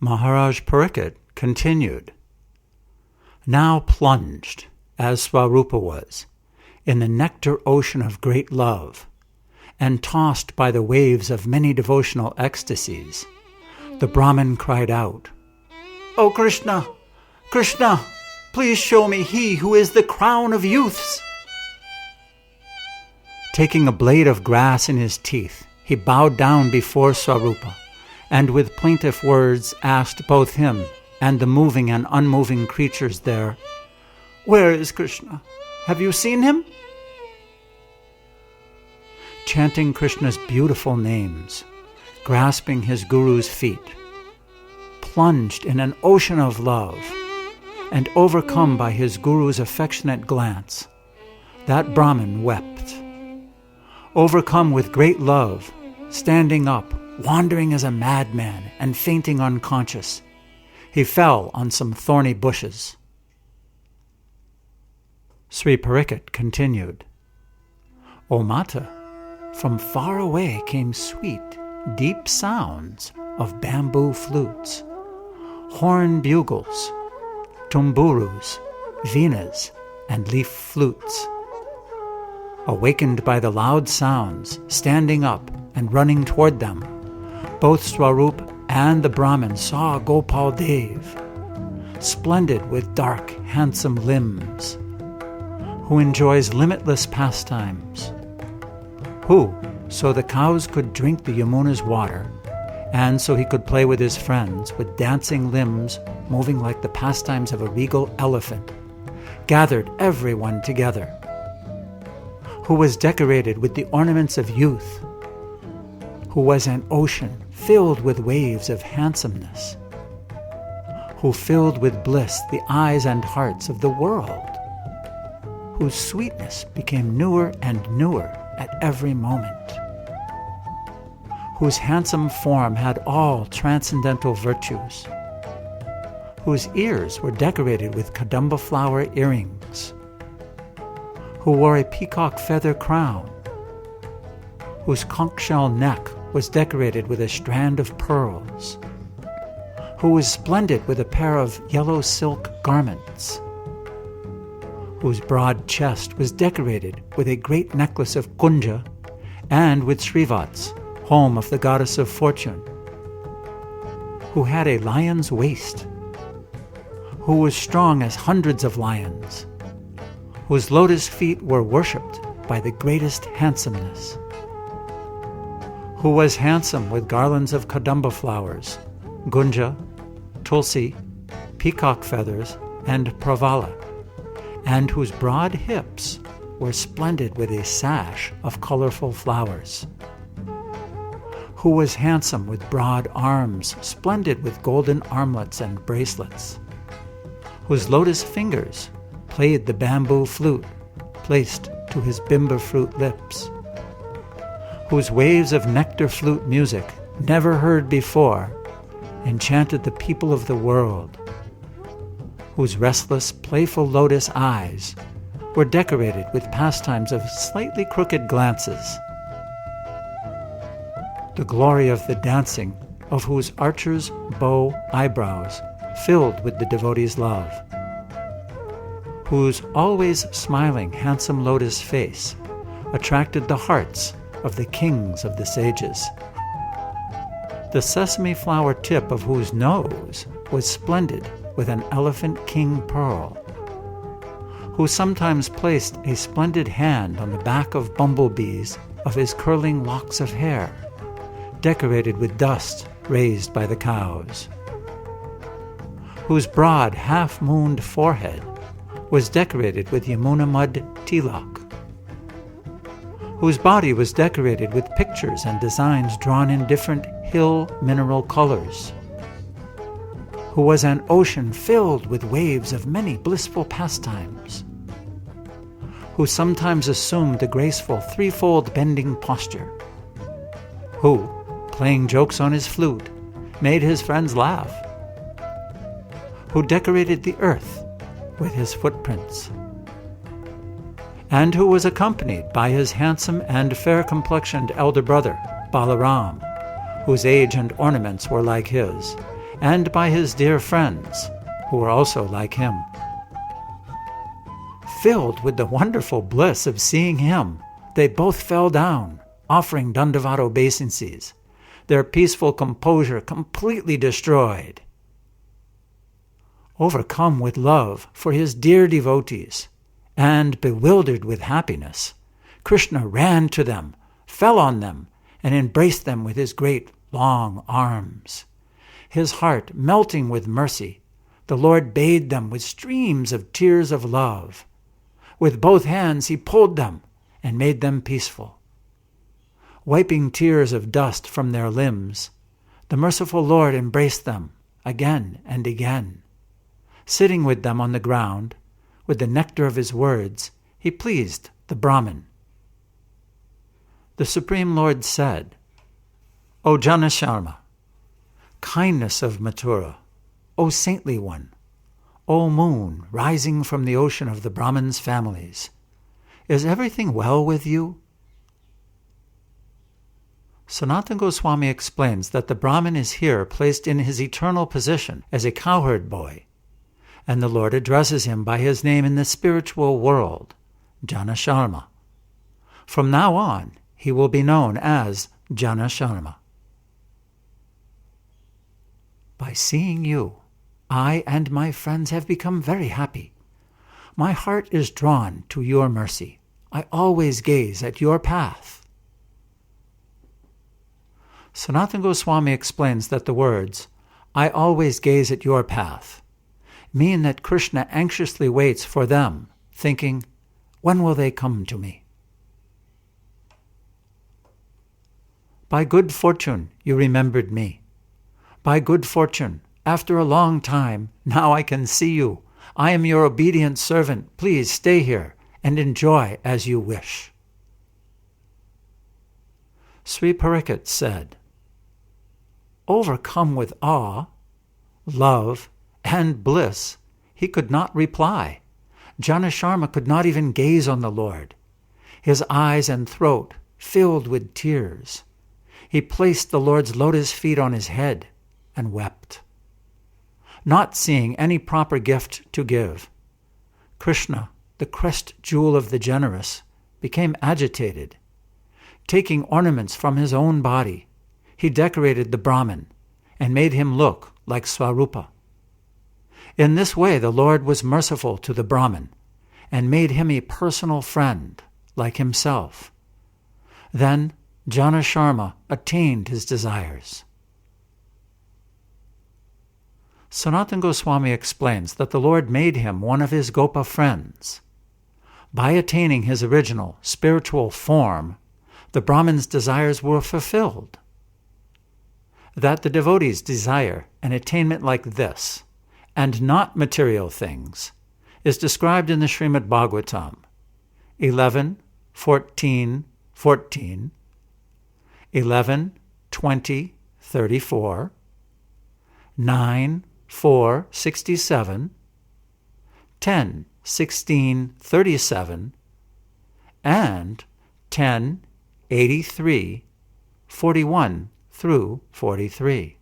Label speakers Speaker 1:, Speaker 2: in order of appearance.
Speaker 1: Maharaj Parikshit continued, now plunged, as Swarupa was, in the nectar ocean of great love, and tossed by the waves of many devotional ecstasies, the Brahmin cried out, "O Krishna, Krishna, please show me he who is the crown of youths." Taking a blade of grass in his teeth, he bowed down before Swarupa, and with plaintive words asked both him and the moving and unmoving creatures there, "Where is Krishna? Have you seen him?" Chanting Krishna's beautiful names, grasping his guru's feet, plunged in an ocean of love, and overcome by his guru's affectionate glance, that Brahmin wept. Overcome with great love, standing up, wandering as a madman and fainting unconscious, he fell on some thorny bushes. Sri Parikshit continued, "O Mata, from far away came sweet, deep sounds of bamboo flutes, horn bugles, tumburus, venas, and leaf flutes. Awakened by the loud sounds, standing up and running toward them, both Swarup and the Brahmin saw Gopal Dev, splendid with dark, handsome limbs, who enjoys limitless pastimes, who, so the cows could drink the Yamuna's water, and so he could play with his friends, with dancing limbs moving like the pastimes of a regal elephant, gathered everyone together, who was decorated with the ornaments of youth, who was an ocean filled with waves of handsomeness, who filled with bliss the eyes and hearts of the world, whose sweetness became newer and newer at every moment, whose handsome form had all transcendental virtues, whose ears were decorated with kadamba flower earrings, who wore a peacock feather crown, whose conch shell neck was decorated with a strand of pearls, who was splendid with a pair of yellow silk garments, whose broad chest was decorated with a great necklace of kunja and with Srivats, home of the goddess of fortune, who had a lion's waist, who was strong as hundreds of lions, whose lotus feet were worshipped by the greatest handsomeness, who was handsome with garlands of kadamba flowers, gunja, tulsi, peacock feathers, and pravala, and whose broad hips were splendid with a sash of colorful flowers, who was handsome with broad arms, splendid with golden armlets and bracelets, whose lotus fingers played the bamboo flute placed to his bimba fruit lips, whose waves of nectar flute music, never heard before, enchanted the people of the world, whose restless, playful lotus eyes were decorated with pastimes of slightly crooked glances, the glory of the dancing of whose archer's bow eyebrows filled with the devotee's love, whose always smiling, handsome lotus face attracted the hearts of the kings of the sages, the sesame flower tip of whose nose was splendid with an elephant king pearl, who sometimes placed a splendid hand on the back of bumblebees of his curling locks of hair, decorated with dust raised by the cows, whose broad half-mooned forehead was decorated with Yamuna mud tilak, whose body was decorated with pictures and designs drawn in different hill mineral colors, who was an ocean filled with waves of many blissful pastimes, who sometimes assumed a graceful threefold bending posture, who, playing jokes on his flute, made his friends laugh, who decorated the earth with his footprints, and who was accompanied by his handsome and fair-complexioned elder brother, Balaram, whose age and ornaments were like his, and by his dear friends, who were also like him. Filled with the wonderful bliss of seeing him, they both fell down, offering Dandavat obeisances, their peaceful composure completely destroyed. Overcome with love for his dear devotees, and bewildered with happiness, Krishna ran to them, fell on them, and embraced them with his great long arms. His heart melting with mercy, the Lord bathed them with streams of tears of love. With both hands he pulled them and made them peaceful. Wiping tears of dust from their limbs, the merciful Lord embraced them again and again. Sitting with them on the ground, with the nectar of his words, he pleased the Brahmin. The Supreme Lord said, O Janasharma, kindness of Mathura, O saintly one, O moon rising from the ocean of the Brahmins' families, is everything well with you? Sanatana Goswami explains that the Brahmin is here placed in his eternal position as a cowherd boy, and the Lord addresses him by his name in the spiritual world, Janasharma. From now on, he will be known as Janasharma. By seeing you, I and my friends have become very happy. My heart is drawn to your mercy. I always gaze at your path. Sanatana Goswami explains that the words, I always gaze at your path, mean that Krishna anxiously waits for them, thinking, when will they come to me? By good fortune you remembered me. By good fortune, after a long time, now I can see you. I am your obedient servant. Please stay here and enjoy as you wish. Sri Parikshit said, overcome with awe, love, and bliss, he could not reply. Janasharma could not even gaze on the Lord. His eyes and throat filled with tears. He placed the Lord's lotus feet on his head and wept. Not seeing any proper gift to give, Krishna, the crest jewel of the generous, became agitated. Taking ornaments from his own body, he decorated the Brahmin and made him look like Swarupa. In this way, the Lord was merciful to the Brahmin and made him a personal friend like himself. Then Janasharma attained his desires. Sanatana Goswami explains that the Lord made him one of his Gopa friends. By attaining his original spiritual form, the Brahmin's desires were fulfilled. That the devotees desire an attainment like this, and not material things, is described in the Srimad Bhagavatam 11:14-14, 11:20-34, 9:4-67, 10:16-37, and 10:83-41 through 43.